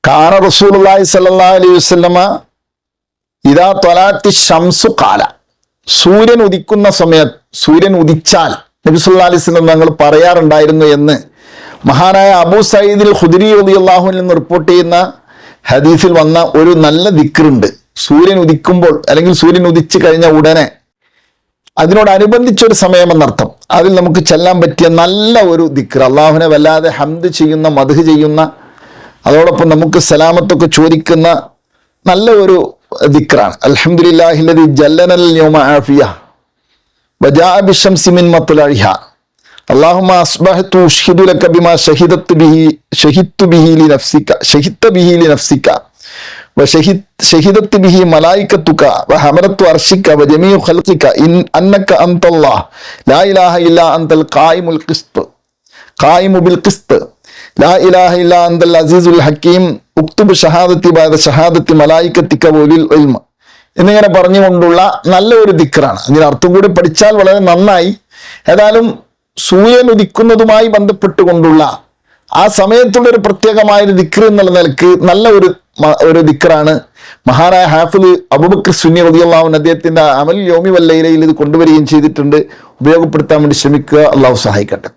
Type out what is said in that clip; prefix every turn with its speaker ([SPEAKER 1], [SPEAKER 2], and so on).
[SPEAKER 1] കാന റസൂലുള്ളാഹി സ്വല്ലല്ലാഹു അലൈഹി വസല്ലമ ഇദാ ത്വലഅത്തി ശംസു ഖാല, സൂര്യൻ ഉദിക്കുന്ന സമയത്ത്, സൂര്യൻ ഉദിച്ചാൽ നബി സല്ലല്ലാഹു അലൈഹി വസല്ലം തങ്ങൾ പറയാറുണ്ടായിരുന്നു എന്ന് മഹാനായ അബൂ സഈദ് ഖുദരി റളിയല്ലാഹു അൻഹു നിന്ന് റിപ്പോർട്ട് ചെയ്യുന്ന ഹദീസിൽ വന്ന ഒരു നല്ല ദിക്റുണ്ട്. സൂര്യൻ ഉദിക്കുമ്പോൾ അല്ലെങ്കിൽ സൂര്യൻ ഉദിച്ചു കഴിഞ്ഞ ഉടനെ അതിനോടനുബന്ധിച്ചൊരു സമയമെന്നർത്ഥം, അതിൽ നമുക്ക് ചെല്ലാൻ പറ്റിയ നല്ല ഒരു ദിക്ർ, അള്ളാഹുവിനെ വല്ലാതെ ഹംദ് ചെയ്യുന്ന, മദ്ഹ് ചെയ്യുന്ന, അതോടൊപ്പം നമുക്ക് സലാമത്തൊക്കെ ചോദിക്കുന്ന നല്ല ഒരു ദിക്റാണ്. അൽഹംദുലില്ലാഹില്ലദി ജല്ലനൽ യൗമ ആഫിയ വജാഅ ബിശംസി മിൻ മത്ലഇഹാ അല്ലാഹുമ്മ അസ്ബഹതു ഉശ്ഹിദു ലക ബിമാ ഷഹിദതു ബിഹി ലിനഫ്സിക വശഹിദത്ത് ബിഹി മലായികത്തുക വഹമലത്തു അർശിക വജമീഉ ഖൽഖിക അന്നക അൻതല്ലാഹ് ലാ ഇലാഹ ഇല്ലാ അൻതൽ ഖായിമു ബിൽ ഖിസ്ത് ലാ ഇലാഹ ഇല്ലാ അൻതൽ അസീസുൽ ഹക്കീം ഉക്തുബ് ഷഹാദത്തി ബഅദ ഷഹാദത്തി മലായികത്തിക വലിൽ ഇൽമ എന്നിങ്ങനെ പറഞ്ഞുകൊണ്ടുള്ള നല്ല ഒരു ദിക്റാണ്. അതിന് അർത്ഥം കൂടി പഠിച്ചാൽ വളരെ നന്നായി. ഏതായാലും സൂര്യൻ ഉദിക്കുന്നതുമായി ബന്ധപ്പെട്ടുകൊണ്ടുള്ള ആ സമയത്തുള്ള ഒരു പ്രത്യേകമായൊരു ദിക്ർ എന്നുള്ള നിലക്ക് നല്ല ഒരു ദിക്റാണ്. മഹാനായ ഹാഫിദ് അബൂബക്കർ സുന്നി റളിയല്ലാഹു അൻഹു അദ്ദേഹത്തിന്റെ അമൽ യൗമി വൽ ലൈലയിൽ ഇത് കൊണ്ടുവരികയും ചെയ്തിട്ടുണ്ട്. ഉപയോഗപ്പെടുത്താൻ വേണ്ടി ശ്രമിക്കുക. അള്ളാഹു സഹായിക്കട്ടെ.